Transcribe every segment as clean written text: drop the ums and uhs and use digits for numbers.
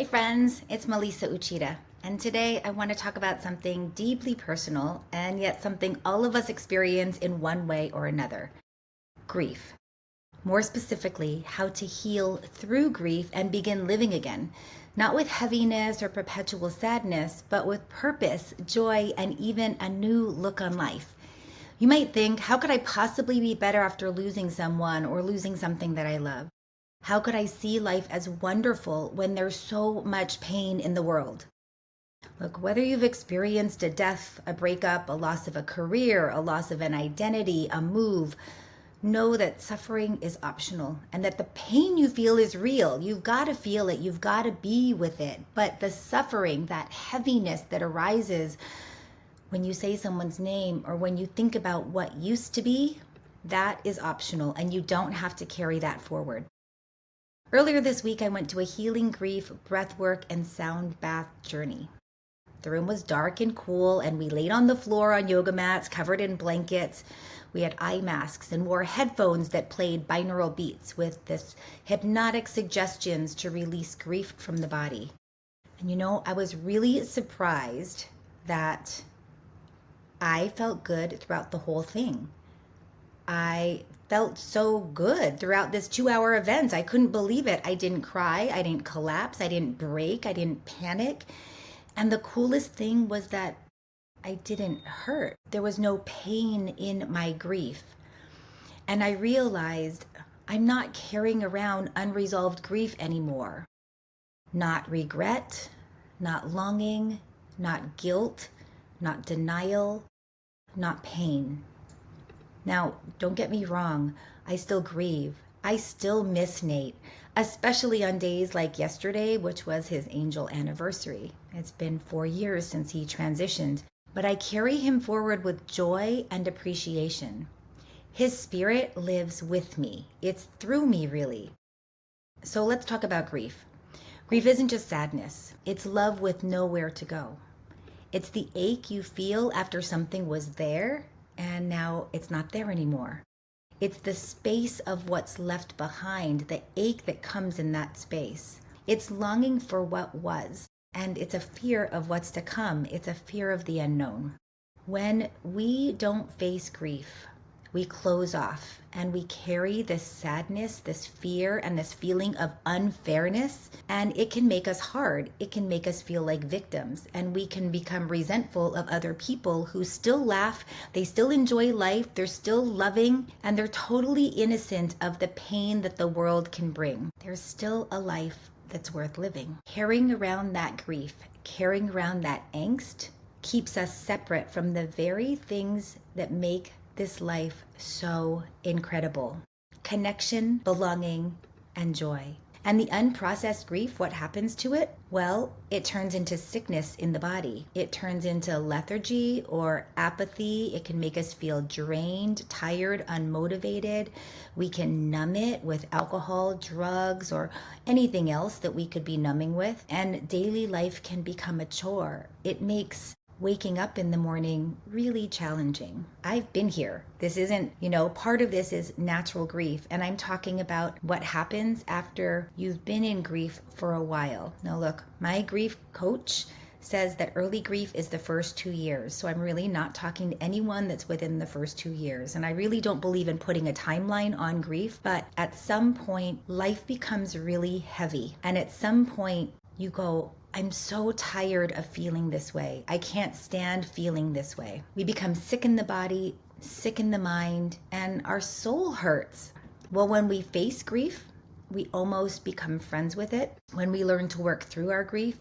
Hi friends, it's Melissa Uchida, and today I want to talk about something deeply personal and yet something all of us experience in one way or another: grief. More specifically, how to heal through grief and begin living again, not with heaviness or perpetual sadness, but with purpose, joy, and even a new look on life. You might think, how could I possibly be better after losing someone or losing something that I love? How could I see life as wonderful when there's so much pain in the world? Look, whether you've experienced a death, a breakup, a loss of a career, a loss of an identity, a move, know that suffering is optional and that the pain you feel is real. You've got to feel it. You've got to be with it. But the suffering, that heaviness that arises when you say someone's name or when you think about what used to be, that is optional and you don't have to carry that forward. Earlier this week, I went to a healing grief, breathwork, and sound bath journey. The room was dark and cool, and we laid on the floor on yoga mats covered in blankets. We had eye masks and wore headphones that played binaural beats with this hypnotic suggestions to release grief from the body. And I was really surprised that I felt good throughout the whole thing. I felt so good throughout this 2-hour event. I couldn't believe it. I didn't cry. I didn't collapse. I didn't break. I didn't panic. And the coolest thing was that I didn't hurt. There was no pain in my grief. And I realized I'm not carrying around unresolved grief anymore. Not regret, not longing, not guilt, not denial, not pain. Now, don't get me wrong, I still grieve. I still miss Nate, especially on days like yesterday, which was his angel anniversary. It's been 4 years since he transitioned, but I carry him forward with joy and appreciation. His spirit lives with me. It's through me, really. So let's talk about grief. Grief isn't just sadness. It's love with nowhere to go. It's the ache you feel after something was there and now it's not there anymore. It's the space of what's left behind, the ache that comes in that space. It's longing for what was, and it's a fear of what's to come. It's a fear of the unknown. When we don't face grief, we close off and we carry this sadness, this fear, and this feeling of unfairness, and it can make us hard. It can make us feel like victims, and we can become resentful of other people who still laugh, they still enjoy life, they're still loving, and they're totally innocent of the pain that the world can bring. There's still a life that's worth living. Carrying around that grief, carrying around that angst, keeps us separate from the very things that make this life so incredible: connection, belonging, and joy. And the unprocessed grief, what happens to it? Well, it turns into sickness in the body. It turns into lethargy or apathy. It can make us feel drained, tired, unmotivated. We can numb it with alcohol, drugs, or anything else that we could be numbing with. And daily life can become a chore. It makes waking up in the morning really challenging. I've been here. This isn't, part of this is natural grief. And I'm talking about what happens after you've been in grief for a while. Now look, my grief coach says that early grief is the first 2 years. So I'm really not talking to anyone that's within the first 2 years. And I really don't believe in putting a timeline on grief, but at some point life becomes really heavy. And at some point you go, I'm so tired of feeling this way. I can't stand feeling this way. We become sick in the body, sick in the mind, and our soul hurts. Well, when we face grief, we almost become friends with it. When we learn to work through our grief,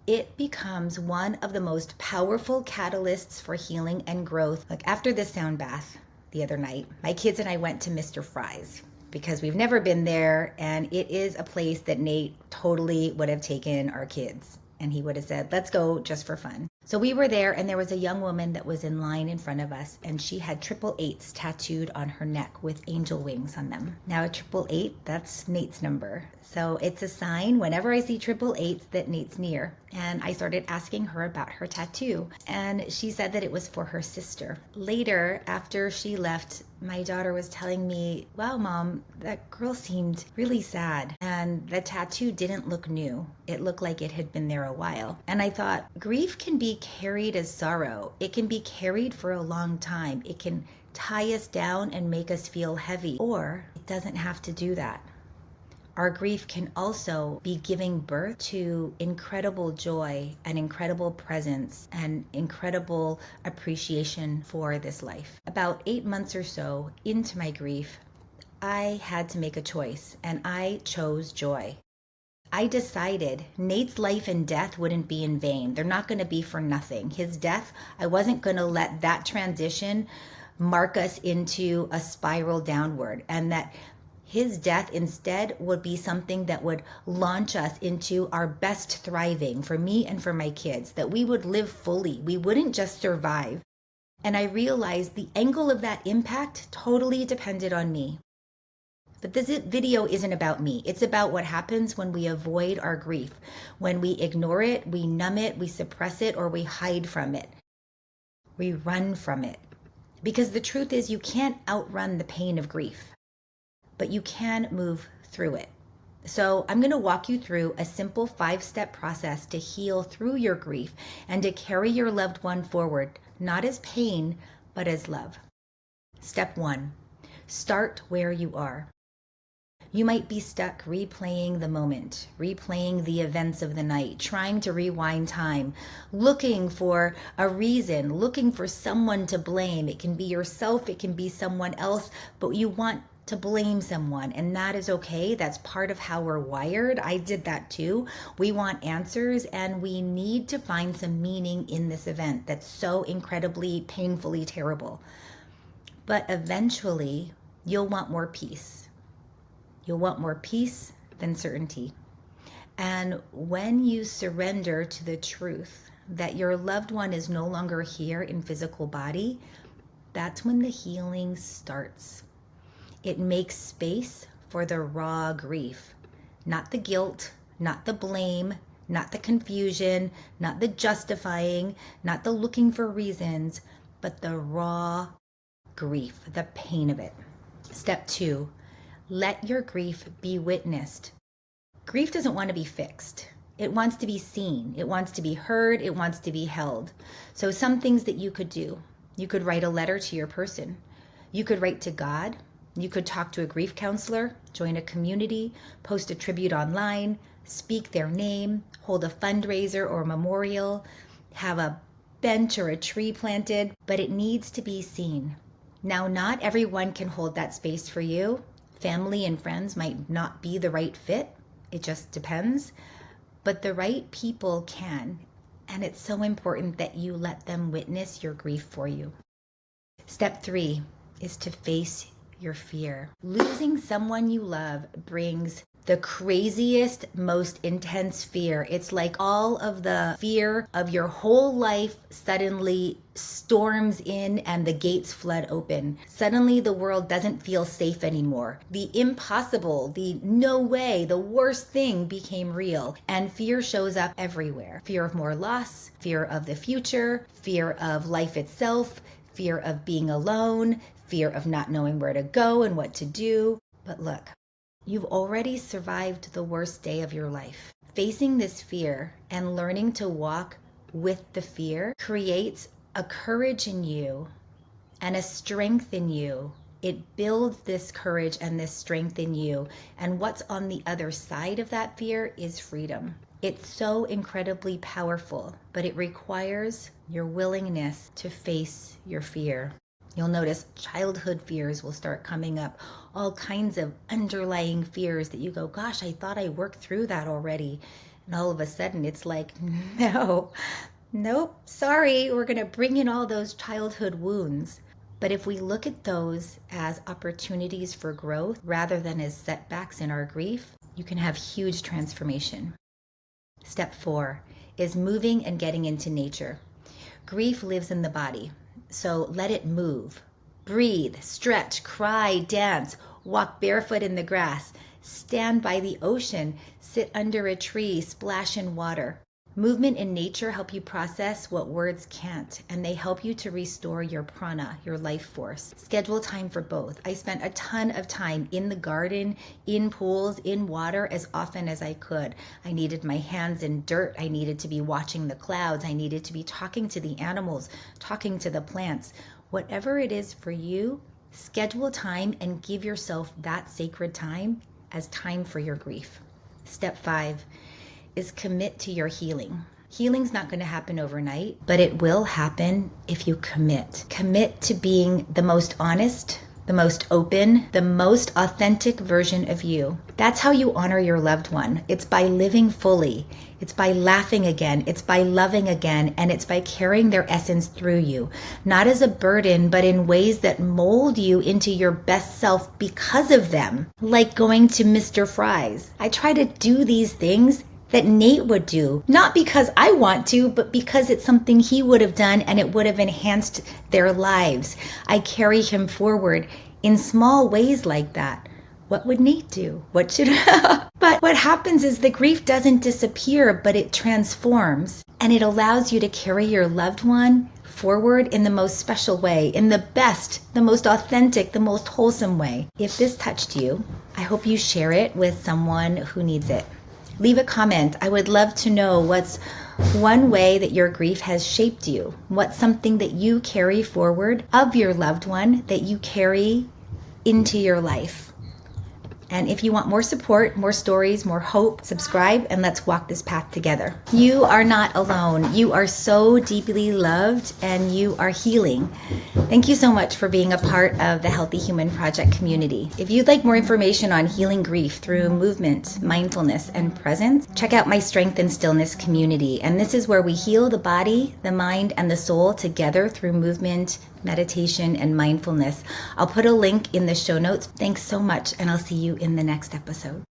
it becomes one of the most powerful catalysts for healing and growth. Like after the sound bath the other night, my kids and I went to Mr. Fry's, because we've never been there, and it is a place that Nate totally would have taken our kids. And he would have said, let's go just for fun. So we were there, and there was a young woman that was in line in front of us, and she had 888s tattooed on her neck with angel wings on them. Now a 888, that's Nate's number. So it's a sign whenever I see 888s that Nate's near. And I started asking her about her tattoo, and she said that it was for her sister. Later, after she left my daughter was telling me, wow, Mom, that girl seemed really sad. And the tattoo didn't look new. It looked like it had been there a while. And I thought, grief can be carried as sorrow. It can be carried for a long time. It can tie us down and make us feel heavy, or it doesn't have to do that. Our grief can also be giving birth to incredible joy and incredible presence and incredible appreciation for this life. About 8 months or so into my grief, I had to make a choice, and I chose joy. I decided Nate's life and death wouldn't be in vain. They're not going to be for nothing. His death, I wasn't going to let that transition mark us into a spiral downward, and that his death instead would be something that would launch us into our best thriving for me and for my kids, that we would live fully. We wouldn't just survive. And I realized the angle of that impact totally depended on me. But this video isn't about me. It's about what happens when we avoid our grief, when we ignore it, we numb it, we suppress it, or we hide from it. We run from it. Because the truth is, you can't outrun the pain of grief, but you can move through it. So I'm going to walk you through a simple 5-step process to heal through your grief and to carry your loved one forward, not as pain, but as love. Step 1, start where you are. You might be stuck replaying the moment, replaying the events of the night, trying to rewind time, looking for a reason, looking for someone to blame. It can be yourself, it can be someone else, but you want to blame someone, and that is okay. That's part of how we're wired. I did that too. We want answers, and we need to find some meaning in this event that's so incredibly, painfully terrible. But eventually, you'll want more peace. You'll want more peace than certainty. And when you surrender to the truth that your loved one is no longer here in physical body, that's when the healing starts. It makes space for the raw grief, not the guilt, not the blame, not the confusion, not the justifying, not the looking for reasons, but the raw grief, the pain of it. Step 2, let your grief be witnessed. Grief doesn't want to be fixed. It wants to be seen. It wants to be heard. It wants to be held. So some things that you could do. You could write a letter to your person. You could write to God. You could talk to a grief counselor, join a community, post a tribute online, speak their name, hold a fundraiser or memorial, have a bench or a tree planted, but it needs to be seen. Now, not everyone can hold that space for you. Family and friends might not be the right fit. It just depends. But the right people can. And it's so important that you let them witness your grief for you. Step 3 is to face your fear. Losing someone you love brings the craziest, most intense fear. It's like all of the fear of your whole life suddenly storms in and the gates flood open. Suddenly the world doesn't feel safe anymore. The impossible, the no way, the worst thing became real. And fear shows up everywhere. Fear of more loss, fear of the future, fear of life itself, fear of being alone, fear of not knowing where to go and what to do. But look, you've already survived the worst day of your life. Facing this fear and learning to walk with the fear creates a courage in you and a strength in you. It builds this courage and this strength in you. And what's on the other side of that fear is freedom. It's so incredibly powerful, but it requires your willingness to face your fear. You'll notice childhood fears will start coming up, all kinds of underlying fears that you go, gosh, I thought I worked through that already. And all of a sudden it's like, nope, sorry, we're going to bring in all those childhood wounds. But if we look at those as opportunities for growth rather than as setbacks in our grief, you can have huge transformation. Step 4 is moving and getting into nature. Grief lives in the body. So let it move. Breathe, stretch, cry, dance, walk barefoot in the grass, stand by the ocean, sit under a tree, splash in water. Movement and nature help you process what words can't, and they help you to restore your prana, your life force. Schedule time for both. I spent a ton of time in the garden, in pools, in water as often as I could. I needed my hands in dirt. I needed to be watching the clouds. I needed to be talking to the animals, talking to the plants. Whatever it is for you, schedule time and give yourself that sacred time as time for your grief. Step 5 is commit to your healing. Healing's not going to happen overnight, but it will happen if you commit. Commit to being the most honest, the most open, the most authentic version of you. That's how you honor your loved one. It's by living fully. It's by laughing again. It's by loving again. And it's by carrying their essence through you. Not as a burden, but in ways that mold you into your best self because of them. Like going to Mr. Fry's. I try to do these things that Nate would do, not because I want to, but because it's something he would have done and it would have enhanced their lives. I carry him forward in small ways like that. What would Nate do? What should But what happens is the grief doesn't disappear, but it transforms, and it allows you to carry your loved one forward in the most special way, in the best, the most authentic, the most wholesome way. If this touched you, I hope you share it with someone who needs it. Leave a comment. I would love to know what's one way that your grief has shaped you. What's something that you carry forward of your loved one that you carry into your life. And if you want more support, more stories, more hope, subscribe and let's walk this path together. You are not alone. You are so deeply loved and you are healing. Thank you so much for being a part of the Healthy Human Project community. If you'd like more information on healing grief through movement, mindfulness, and presence, check out my Strength and Stillness community. And this is where we heal the body, the mind, and the soul together through movement, meditation, and mindfulness. I'll put a link in the show notes. Thanks so much, and I'll see you in the next episode.